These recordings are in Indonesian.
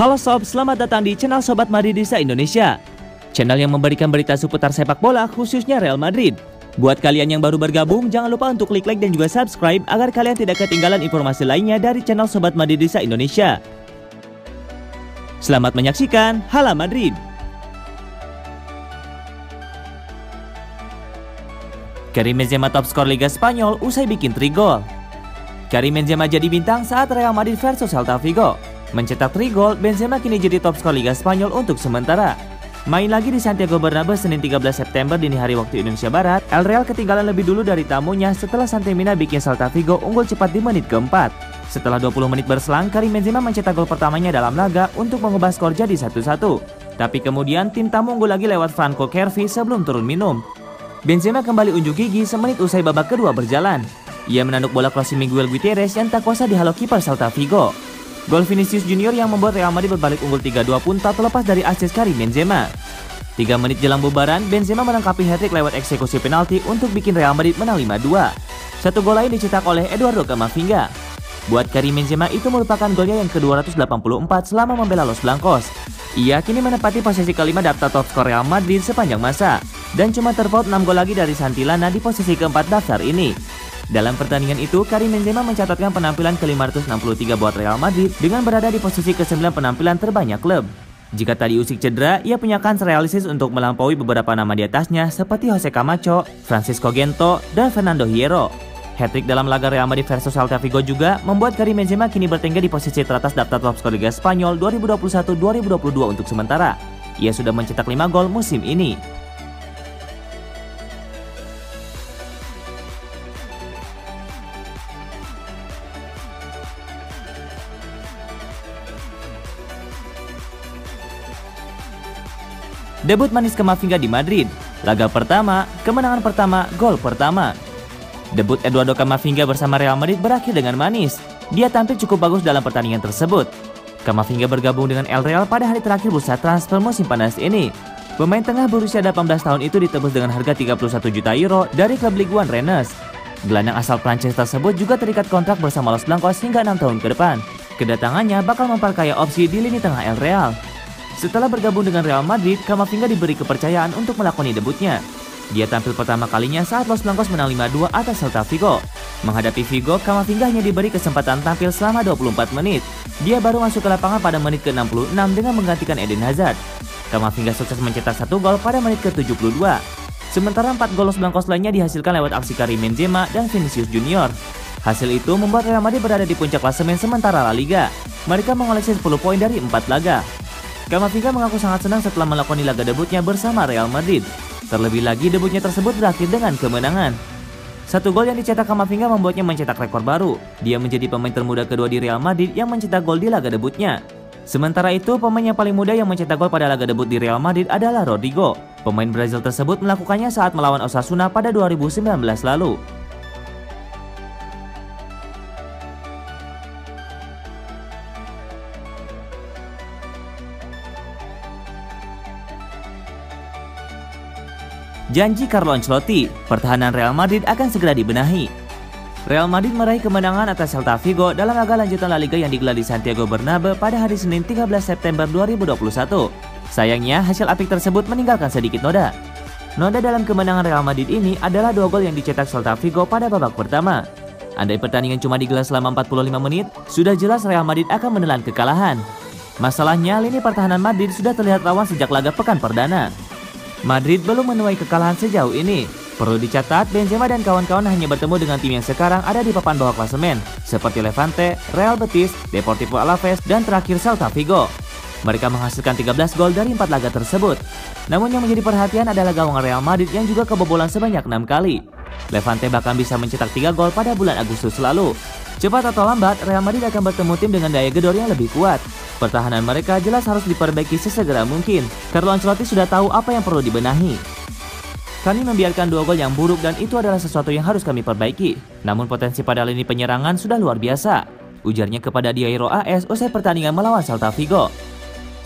Halo sob, selamat datang di channel Sobat Madridista Indonesia. Channel yang memberikan berita seputar sepak bola khususnya Real Madrid. Buat kalian yang baru bergabung, jangan lupa untuk klik like dan juga subscribe agar kalian tidak ketinggalan informasi lainnya dari channel Sobat Madridista Indonesia. Selamat menyaksikan Hala Madrid. Karim Benzema top skor Liga Spanyol usai bikin 3 gol. Karim Benzema jadi bintang saat Real Madrid versus Celta Vigo. Mencetak 3 gol, Benzema kini jadi top skor Liga Spanyol untuk sementara. Main lagi di Santiago Bernabeu Senin 13 September dini hari waktu Indonesia Barat, El Real ketinggalan lebih dulu dari tamunya setelah Santi Mina bikin Celta Vigo unggul cepat di menit keempat. Setelah 20 menit berselang, Karim Benzema mencetak gol pertamanya dalam laga untuk mengubah skor jadi 1-1. Tapi kemudian tim tamu unggul lagi lewat Franco Cervi sebelum turun minum. Benzema kembali unjuk gigi semenit usai babak kedua berjalan. Ia menanduk bola crossing Miguel Gutierrez yang tak kuasa dihalau kiper Celta Vigo. Gol Vinicius Junior yang membuat Real Madrid berbalik unggul 3-2 pun tak terlepas dari asis Karim Benzema. 3 menit jelang bubaran, Benzema melengkapi hat-trick lewat eksekusi penalti untuk bikin Real Madrid menang 5-2. Satu gol lain dicetak oleh Eduardo Camavinga. Buat Karim Benzema itu merupakan golnya yang ke-284 selama membela Los Blancos. Ia kini menempati posisi kelima daftar top skor Real Madrid sepanjang masa dan cuma terpaut 6 gol lagi dari Santillana di posisi keempat daftar ini. Dalam pertandingan itu, Karim Benzema mencatatkan penampilan ke-563 buat Real Madrid dengan berada di posisi ke-9 penampilan terbanyak klub. Jika tadi usik cedera, ia punya kans realistis untuk melampaui beberapa nama di atasnya seperti Jose Camacho, Francisco Gento, dan Fernando Hierro. Hat-trick dalam laga Real Madrid versus Celta Vigo juga membuat Karim Benzema kini bertengger di posisi teratas daftar top skor Liga Spanyol 2021-2022 untuk sementara. Ia sudah mencetak 5 gol musim ini. Debut manis Camavinga di Madrid. Laga pertama, kemenangan pertama, gol pertama. Debut Eduardo Camavinga bersama Real Madrid berakhir dengan manis. Dia tampil cukup bagus dalam pertandingan tersebut. Camavinga bergabung dengan El Real pada hari terakhir bursa transfer musim panas ini. Pemain tengah berusia 18 tahun itu ditebus dengan harga 31 juta euro dari klub Ligue 1 Rennes. Gelandang asal Prancis tersebut juga terikat kontrak bersama Los Blancos hingga 6 tahun ke depan. Kedatangannya bakal memperkaya opsi di lini tengah El Real. Setelah bergabung dengan Real Madrid, Camavinga diberi kepercayaan untuk melakoni debutnya. Dia tampil pertama kalinya saat Los Blancos menang 5-2 atas Celta Vigo. Menghadapi Vigo, Camavinga hanya diberi kesempatan tampil selama 24 menit. Dia baru masuk ke lapangan pada menit ke-66 dengan menggantikan Eden Hazard. Camavinga sukses mencetak 1 gol pada menit ke-72. Sementara 4 gol Los Blancos lainnya dihasilkan lewat aksi Karim Benzema dan Vinicius Junior. Hasil itu membuat Real Madrid berada di puncak klasemen sementara La Liga. Mereka mengoleksi 10 poin dari 4 laga. Camavinga mengaku sangat senang setelah melakoni laga debutnya bersama Real Madrid. Terlebih lagi debutnya tersebut berakhir dengan kemenangan. 1 gol yang dicetak Camavinga membuatnya mencetak rekor baru. Dia menjadi pemain termuda kedua di Real Madrid yang mencetak gol di laga debutnya. Sementara itu, pemain yang paling muda yang mencetak gol pada laga debut di Real Madrid adalah Rodrigo. Pemain Brazil tersebut melakukannya saat melawan Osasuna pada 2019 lalu. Janji Carlo Ancelotti, pertahanan Real Madrid akan segera dibenahi. Real Madrid meraih kemenangan atas Celta Vigo dalam laga lanjutan La Liga yang digelar di Santiago Bernabeu pada hari Senin 13 September 2021. Sayangnya, hasil apik tersebut meninggalkan sedikit noda. Noda dalam kemenangan Real Madrid ini adalah 2 gol yang dicetak Celta Vigo pada babak pertama. Andai pertandingan cuma digelar selama 45 menit, sudah jelas Real Madrid akan menelan kekalahan. Masalahnya, lini pertahanan Madrid sudah terlihat rawan sejak laga pekan perdana. Madrid belum menuai kekalahan sejauh ini. Perlu dicatat, Benzema dan kawan-kawan hanya bertemu dengan tim yang sekarang ada di papan bawah klasemen, seperti Levante, Real Betis, Deportivo Alaves, dan terakhir Celta Vigo. Mereka menghasilkan 13 gol dari 4 laga tersebut. Namun yang menjadi perhatian adalah gawang Real Madrid yang juga kebobolan sebanyak 6 kali. Levante bahkan bisa mencetak 3 gol pada bulan Agustus lalu. Cepat atau lambat, Real Madrid akan bertemu tim dengan daya gedor yang lebih kuat. Pertahanan mereka jelas harus diperbaiki sesegera mungkin. Carlo Ancelotti sudah tahu apa yang perlu dibenahi. Kami membiarkan 2 gol yang buruk dan itu adalah sesuatu yang harus kami perbaiki. Namun potensi pada lini penyerangan sudah luar biasa, ujarnya kepada Diario AS usai pertandingan melawan Celta Vigo.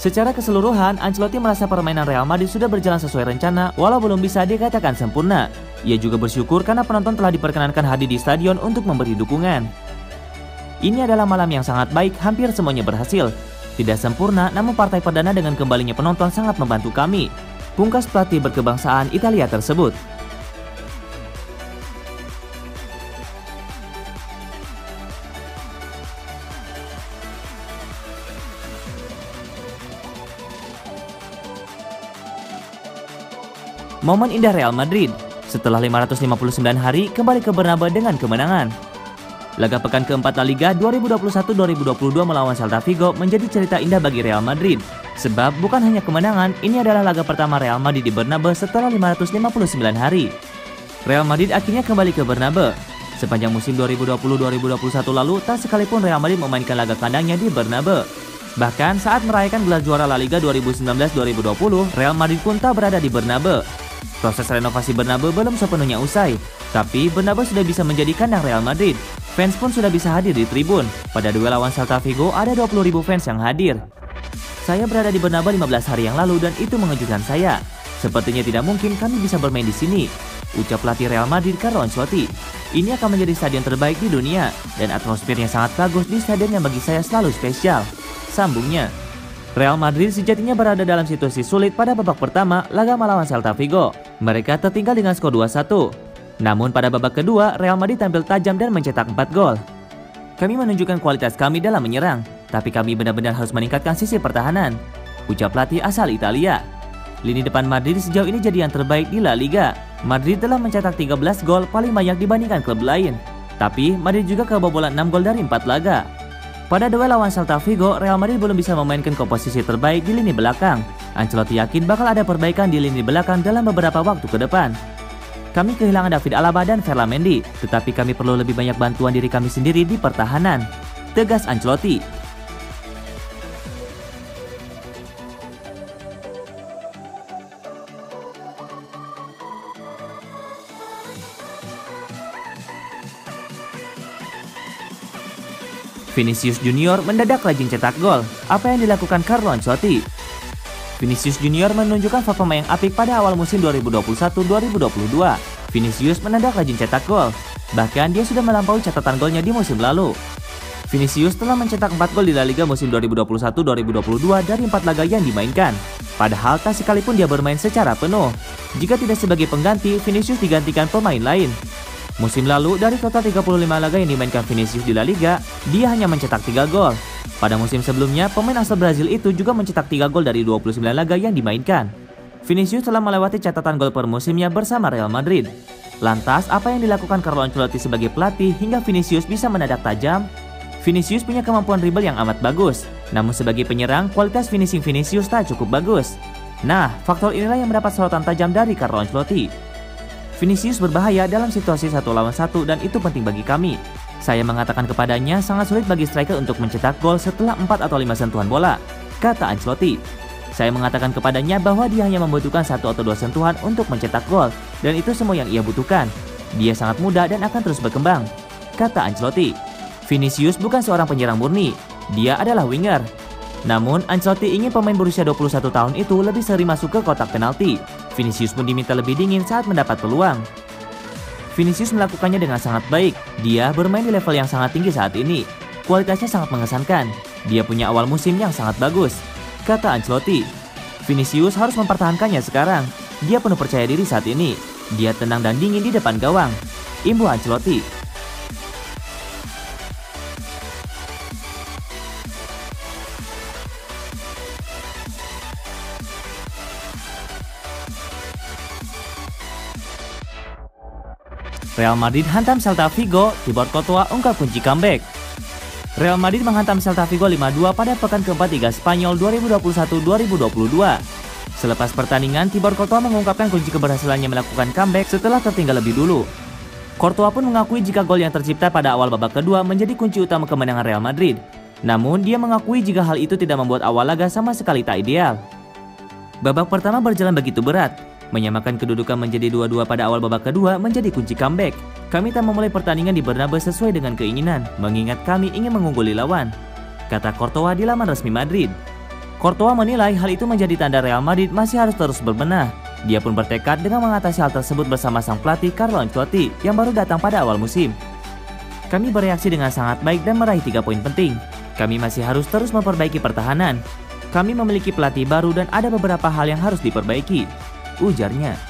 Secara keseluruhan, Ancelotti merasa permainan Real Madrid sudah berjalan sesuai rencana walau belum bisa dikatakan sempurna. Ia juga bersyukur karena penonton telah diperkenankan hadir di stadion untuk memberi dukungan. Ini adalah malam yang sangat baik, hampir semuanya berhasil. Tidak sempurna, namun partai perdana dengan kembalinya penonton sangat membantu kami, pungkas pelatih berkebangsaan Italia tersebut. Momen indah Real Madrid, setelah 559 hari kembali ke Bernabeu dengan kemenangan. Laga pekan keempat La Liga 2021-2022 melawan Celta Vigo menjadi cerita indah bagi Real Madrid. Sebab bukan hanya kemenangan, ini adalah laga pertama Real Madrid di Bernabeu setelah 559 hari. Real Madrid akhirnya kembali ke Bernabeu. Sepanjang musim 2020-2021 lalu, tak sekalipun Real Madrid memainkan laga kandangnya di Bernabeu. Bahkan saat merayakan gelar juara La Liga 2019-2020, Real Madrid pun tak berada di Bernabeu. Proses renovasi Bernabeu belum sepenuhnya usai, tapi Bernabeu sudah bisa menjadi kandang Real Madrid. Fans pun sudah bisa hadir di tribun. Pada duel lawan Celta Vigo ada 20.000 fans yang hadir. Saya berada di Bernabeu 15 hari yang lalu dan itu mengejutkan saya. Sepertinya tidak mungkin kami bisa bermain di sini, ucap pelatih Real Madrid Carlo Ancelotti. Ini akan menjadi stadion terbaik di dunia dan atmosfernya sangat bagus di stadion yang bagi saya selalu spesial, sambungnya. Real Madrid sejatinya berada dalam situasi sulit pada babak pertama laga melawan Celta Vigo. Mereka tertinggal dengan skor 2-1. Namun pada babak kedua, Real Madrid tampil tajam dan mencetak 4 gol. Kami menunjukkan kualitas kami dalam menyerang, tapi kami benar-benar harus meningkatkan sisi pertahanan, ucap pelatih asal Italia. Lini depan Madrid sejauh ini jadi yang terbaik di La Liga. Madrid telah mencetak 13 gol, paling banyak dibandingkan klub lain. Tapi Madrid juga kebobolan 6 gol dari 4 laga. Pada duel lawan Celta Vigo, Real Madrid belum bisa memainkan komposisi terbaik di lini belakang. Ancelotti yakin bakal ada perbaikan di lini belakang dalam beberapa waktu ke depan. Kami kehilangan David Alaba dan Ferland Mendy, tetapi kami perlu lebih banyak bantuan diri kami sendiri di pertahanan, tegas Ancelotti. Vinicius Junior mendadak rajin cetak gol. Apa yang dilakukan Carlo Ancelotti? Vinicius Junior menunjukkan performa yang apik pada awal musim 2021-2022. Vinicius mendadak rajin cetak gol. Bahkan dia sudah melampaui catatan golnya di musim lalu. Vinicius telah mencetak 4 gol di La Liga musim 2021-2022 dari 4 laga yang dimainkan. Padahal tak sekalipun dia bermain secara penuh. Jika tidak sebagai pengganti, Vinicius digantikan pemain lain. Musim lalu, dari total 35 laga yang dimainkan Vinicius di La Liga, dia hanya mencetak 3 gol. Pada musim sebelumnya, pemain asal Brazil itu juga mencetak 3 gol dari 29 laga yang dimainkan. Vinicius telah melewati catatan gol per musimnya bersama Real Madrid. Lantas, apa yang dilakukan Carlo Ancelotti sebagai pelatih hingga Vinicius bisa mendadak tajam? Vinicius punya kemampuan dribble yang amat bagus. Namun sebagai penyerang, kualitas finishing Vinicius tak cukup bagus. Nah, faktor inilah yang mendapat sorotan tajam dari Carlo Ancelotti. Vinicius berbahaya dalam situasi 1 lawan 1 dan itu penting bagi kami. Saya mengatakan kepadanya sangat sulit bagi striker untuk mencetak gol setelah 4 atau 5 sentuhan bola, kata Ancelotti. Saya mengatakan kepadanya bahwa dia hanya membutuhkan 1 atau 2 sentuhan untuk mencetak gol dan itu semua yang ia butuhkan. Dia sangat muda dan akan terus berkembang, kata Ancelotti. Vinicius bukan seorang penyerang murni, dia adalah winger. Namun Ancelotti ingin pemain berusia 21 tahun itu lebih sering masuk ke kotak penalti. Vinicius pun diminta lebih dingin saat mendapat peluang. Vinicius melakukannya dengan sangat baik. Dia bermain di level yang sangat tinggi saat ini. Kualitasnya sangat mengesankan. Dia punya awal musim yang sangat bagus, kata Ancelotti. Vinicius harus mempertahankannya sekarang. Dia penuh percaya diri saat ini. Dia tenang dan dingin di depan gawang, imbuh Ancelotti. Real Madrid hantam Celta Vigo, Thibaut Courtois ungkap kunci comeback. Real Madrid menghantam Celta Vigo 5-2 pada pekan keempat Liga Spanyol 2021-2022. Selepas pertandingan, Thibaut Courtois mengungkapkan kunci keberhasilannya melakukan comeback setelah tertinggal lebih dulu. Courtois pun mengakui jika gol yang tercipta pada awal babak kedua menjadi kunci utama kemenangan Real Madrid. Namun, dia mengakui jika hal itu tidak membuat awal laga sama sekali tak ideal. Babak pertama berjalan begitu berat. Menyamakan kedudukan menjadi 2-2 pada awal babak kedua menjadi kunci comeback. Kami tak memulai pertandingan di Bernabeu sesuai dengan keinginan, mengingat kami ingin mengungguli lawan, kata Courtois di laman resmi Madrid. Courtois menilai hal itu menjadi tanda Real Madrid masih harus terus berbenah. Dia pun bertekad dengan mengatasi hal tersebut bersama sang pelatih Carlo Ancelotti yang baru datang pada awal musim. Kami bereaksi dengan sangat baik dan meraih 3 poin penting. Kami masih harus terus memperbaiki pertahanan. Kami memiliki pelatih baru dan ada beberapa hal yang harus diperbaiki, ujarnya.